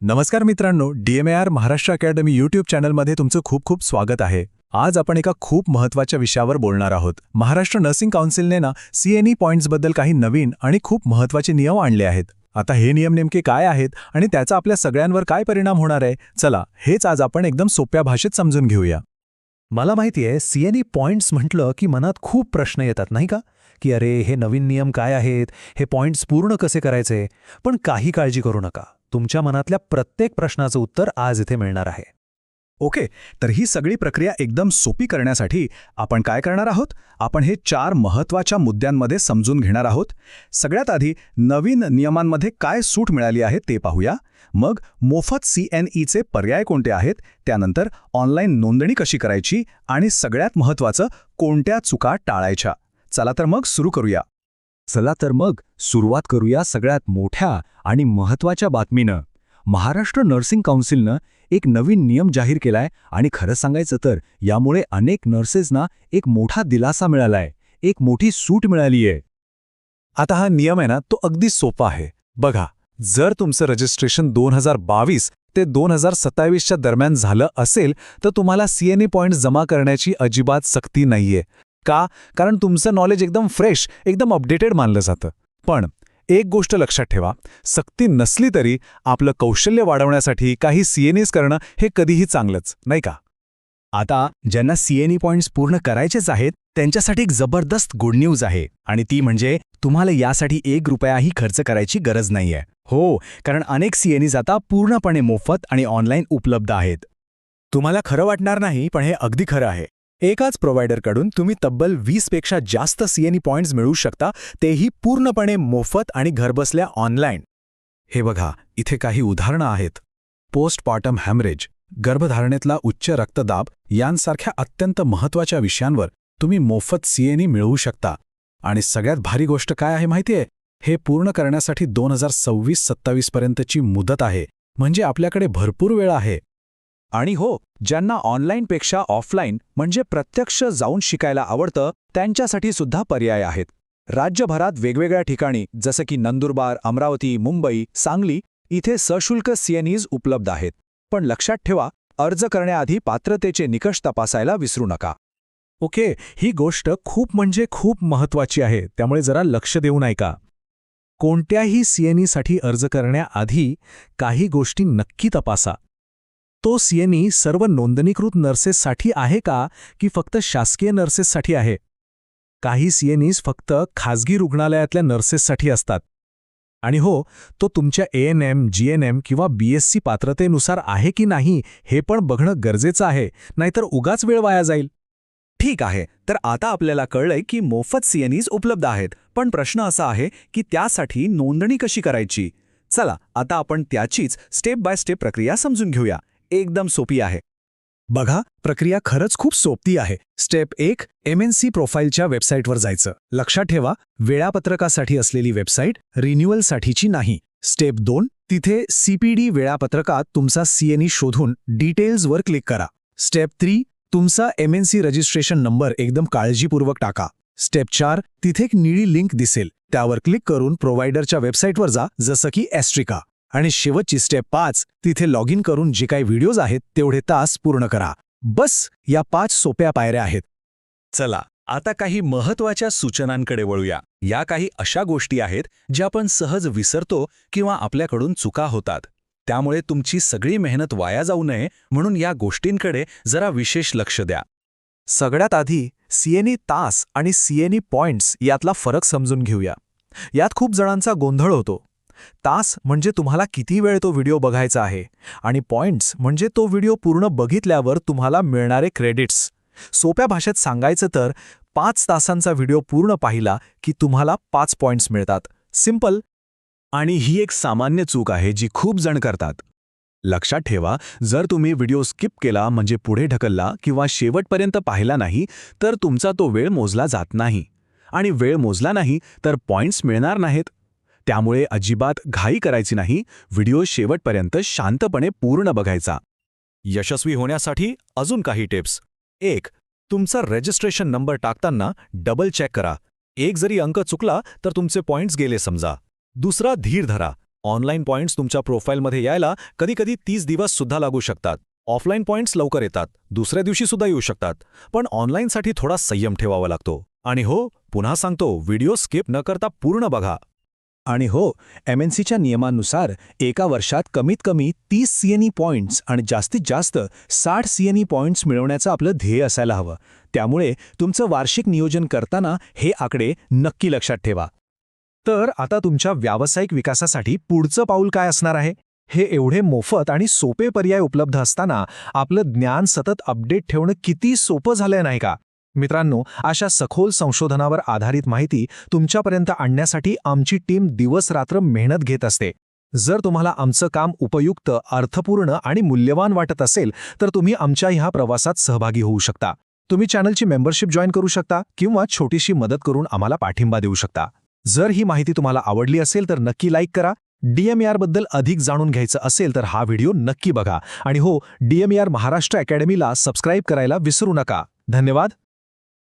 नमस्कार मित्रांनो, DMAR Maharashtra academy YouTube चॅनलमध्ये तुमचं खूप खूप स्वागत आहे. आज आपण एका खूप महत्त्वाच्या विषयावर बोलणार आहोत. महाराष्ट्र नर्सिंग काउन्सिलने CNE पॉइंट्सबद्दल काही नवीन आणि खूप महत्त्वाचे नियम आणले आहेत. आता हे नियम नेमके काय आहेत आणि त्याचा आपल्या सगळ्यांवर काय परिणाम होणार आहे, चला हेच आज आपण एकदम सोप्या भाषेत समजून घेऊया. मला माहिती आहे CNE पॉइंट्स म्हटलं की मनात खूप प्रश्न येतात नाही का, की अरे हे नवीन नियम काय आहेत, हे पॉइंट्स पूर्ण कसे करायचे. पण काही काळजी करू नका, तुमच्या मनातल्या प्रत्येक प्रश्नाचं उत्तर आज इथे मिळणार आहे. ओके, तर ही सगळी प्रक्रिया एकदम सोपी करण्यासाठी आपण काय करणार आहोत, आपण हे 4 महत्त्वाच्या मुद्द्यांमध्ये समजून घेणार आहोत. सगळ्यात आधी नवीन नियमांमध्ये काय सूट मिळाली आहे ते पाहूया. मग मोफत CNEचे पर्याय कोणते आहेत, त्यानंतर ऑनलाईन नोंदणी कशी करायची आणि सगळ्यात महत्त्वाचं कोणत्या चुका टाळायच्या. चला तर मग सुरुवात करूया सगळ्यात मोठ्या आणि महत्त्वाच्या बातमीनं. महाराष्ट्र नर्सिंग काउन्सिलनं एक नवीन नियम जाहीर केलाय आणि खरं सांगायचं तर यामुळे अनेक नर्सेसना एक मोठा दिलासा मिळालाय, एक मोठी सूट मिळालीय. आता हा नियम आहे ना, तो अगदी सोपा आहे. बघा, जर तुमचं रजिस्ट्रेशन 2022 ते 2027च्या दरम्यान झालं असेल तर तुम्हाला CNE पॉइंट्स जमा करण्याची अजिबात सक्ती नाहीये. का? कारण तुमचं नॉलेज एकदम फ्रेश, एकदम अपडेटेड मानलं जातं. पण एक गोष्ट लक्षात ठेवा, सक्ती नसली तरी आपलं कौशल्य वाढवण्यासाठी काही CNEs करणं हे कधीही चांगलंच, नाही का? आता ज्यांना CNE पॉइंट्स पूर्ण करायचेच आहेत त्यांच्यासाठी एक जबरदस्त गुड न्यूज आहे, आणि ती म्हणजे तुम्हाला यासाठी 1 रुपयाही खर्च करायची गरज नाहीये. हो, कारण अनेक CNEs आता पूर्णपणे मोफत आणि ऑनलाईन उपलब्ध आहेत. तुम्हाला खरं वाटणार नाही, पण हे अगदी खरं आहे. एकाच प्रोव्हायडरकडून तुम्ही तब्बल 20 पेक्षा जास्त CNE पॉइंट्स मिळवू शकता, तेही पूर्णपणे मोफत आणि घरबसल्या ऑनलाईन. हे बघा, इथे काही उदाहरणं आहेत. पोस्टपार्टम हॅमरेज, गर्भधारणेतला उच्च रक्तदाब यांसारख्या अत्यंत महत्त्वाच्या विषयांवर तुम्ही मोफत CNE मिळवू शकता. आणि सगळ्यात भारी गोष्ट काय आहे माहितीये, हे पूर्ण करण्यासाठी 2026-27 पर्यंतची मुदत आहे, म्हणजे आपल्याकडे भरपूर वेळ आहे. आणि हो, ज्यांना ऑनलाईनपेक्षा ऑफलाईन म्हणजे प्रत्यक्ष जाऊन शिकायला आवडतं त्यांच्यासाठी सुद्धा पर्याय आहेत. राज्यभरात वेगवेगळ्या ठिकाणी जसं की नंदुरबार, अमरावती, मुंबई, सांगली इथे सशुल्क CNEs उपलब्ध आहेत. पण लक्षात ठेवा, अर्ज करण्याआधी पात्रतेचे निकष तपासायला विसरू नका. ओके, ही गोष्ट खूप महत्त्वाची आहे, त्यामुळे जरा लक्ष देऊन ऐका. कोणत्याही CNEसाठी अर्ज करण्याआधी काही गोष्टी नक्की तपासा. तो CNE सर्व नोंदणीकृत नर्सेससाठी आहे का, की फक्त शासकीय नर्सेससाठी आहे? काही CNEs फक्त खाजगी रुग्णालयातल्या नर्सेससाठी असतात. आणि हो, तो तुमच्या ANM, GNM किंवा BSc पात्रतेनुसार आहे की नाही हे पण बघणं गरजेचं आहे, नाहीतर उगाच वेळ वाया जाईल. ठीक आहे, तर आता आपल्याला कळलंय की मोफत CNEs उपलब्ध आहेत, पण प्रश्न असा आहे की त्यासाठी नोंदणी कशी करायची. चला आता आपण त्याचीच स्टेप बाय स्टेप प्रक्रिया समजून घेऊया. एकदम सोपी आहे. बघा, प्रक्रिया खरंच खूप सोपी आहे. स्टेप 1, MNC प्रोफाईलच्या वेबसाईटवर जायचं. लक्षात ठेवा, वेळापत्रकासाठी असलेली वेबसाईट, रिन्युअलसाठीची नाही. स्टेप 2, तिथे CPD वेळापत्रकात तुमचा CNE शोधून डिटेल्सवर क्लिक करा. स्टेप 3, तुमचा MNC रजिस्ट्रेशन नंबर एकदम काळजीपूर्वक टाका. स्टेप 4, तिथे एक निळी लिंक दिसेल, त्यावर क्लिक करून प्रोव्हायडरच्या वेबसाईटवर जा, जसं की ॲस्ट्रिका. आणि शेवटची स्टेप 5, तिथे लॉग इन करून जे काही व्हिडिओज आहेत तेवढे तास पूर्ण करा. बस, या 5 सोप्या पायऱ्या आहेत. चला आता काही महत्त्वाच्या सूचनांकडे वळूया. या काही अशा गोष्टी आहेत ज्या आपण सहज विसरतो किंवा आपल्याकडून चुका होतात. त्यामुळे तुमची सगळी मेहनत वाया जाऊ नये म्हणून या गोष्टींकडे जरा विशेष लक्ष द्या. सगळ्यात आधी CNE तास आणि CNE पॉइंट्स यातला फरक समजून घेऊया. यात खूप जणांचा गोंधळ होतो. तास म्हणजे तुम्हाला किती वेळ तो व्हिडिओ बघायचा आहे, आणि पॉइंट्स म्हणजे तो व्हिडिओ पूर्ण बघितल्यावर तुम्हाला मिळणारे क्रेडिट्स. सोप्या भाषेत सांगायचं तर 5 तासांचा व्हिडिओ पूर्ण पाहिला की तुम्हाला 5 पॉइंट्स मिळतात. सिंपल. आणि ही एक सामान्य चूक आहे जी खूप जण करतात. लक्षात ठेवा, जर तुम्ही व्हिडिओ स्किप केला म्हणजे पुढे ढकलला किंवा शेवटपर्यंत पाहिला नाही तर तुमचा तो वेळ मोजला जात नाही, आणि वेळ मोजला नाही तर पॉइंट्स मिळणार नाहीत. त्यामुळे अजिबात घाई करायची नाही, व्हिडिओ शेवटपर्यंत शांतपणे पूर्ण बघायचा. यशस्वी होण्यासाठी अजून काही टिप्स. 1, तुमचा रजिस्ट्रेशन नंबर टाकताना डबल चेक करा. एक जरी अंक चुकला तर तुमचे पॉइंट्स गेले समजा. दुसरा, धीर धरा. ऑनलाईन पॉइंट्स तुमच्या प्रोफाईलमध्ये यायला कधीकधी 30 दिवस सुद्धा लागू शकतात. ऑफलाईन पॉइंट्स लवकर येतात, दुसऱ्या दिवशी सुद्धा येऊ शकतात. पण ऑनलाईनसाठी थोडा संयम ठेवावा लागतो. आणि हो, पुन्हा सांगतो, व्हिडिओ स्किप न करता पूर्ण बघा. आणि हो, MNCच्या नियमांनुसार एका वर्षात कमीत कमी 30 CNE पॉइंट्स आणि जास्तीत जास्त 60 CNE पॉइंट्स मिळवण्याचं आपलं ध्येय असायला हवं. त्यामुळे तुमचं वार्षिक नियोजन करताना हे आकडे नक्की लक्षात ठेवा. तर आता तुमच्या व्यावसायिक विकासासाठी पुढचं पाऊल काय असणार आहे? हे एवढे मोफत आणि सोपे पर्याय उपलब्ध असताना आपलं ज्ञान सतत अपडेट ठेवणं किती सोपं झालंय नाही का? मित्रांनो, अशा सखोल संशोधनावर आधारित माहिती तुमच्यापर्यंत आणण्यासाठी आमची टीम दिवस-रात्र मेहनत घेत असते. जर तुम्हाला आमचं काम उपयुक्त, अर्थपूर्ण आणि मूल्यवान वाटत असेल तर तुम्ही आमच्या ह्या प्रवासात सहभागी होऊ शकता. तुम्ही चॅनलची मेंबरशिप जॉईन करू शकता किंवा छोटीशी मदत करून आम्हाला पाठिंबा देऊ शकता. जर ही माहिती तुम्हाला आवडली असेल तर नक्की लाईक करा. DMAR बद्दल अधिक जाणून घ्यायचं असेल तर हा व्हिडिओ नक्की बघा. आणि हो, DMAR महाराष्ट्र अकॅडमीला सबस्क्राईब करायला विसरू नका. धन्यवाद.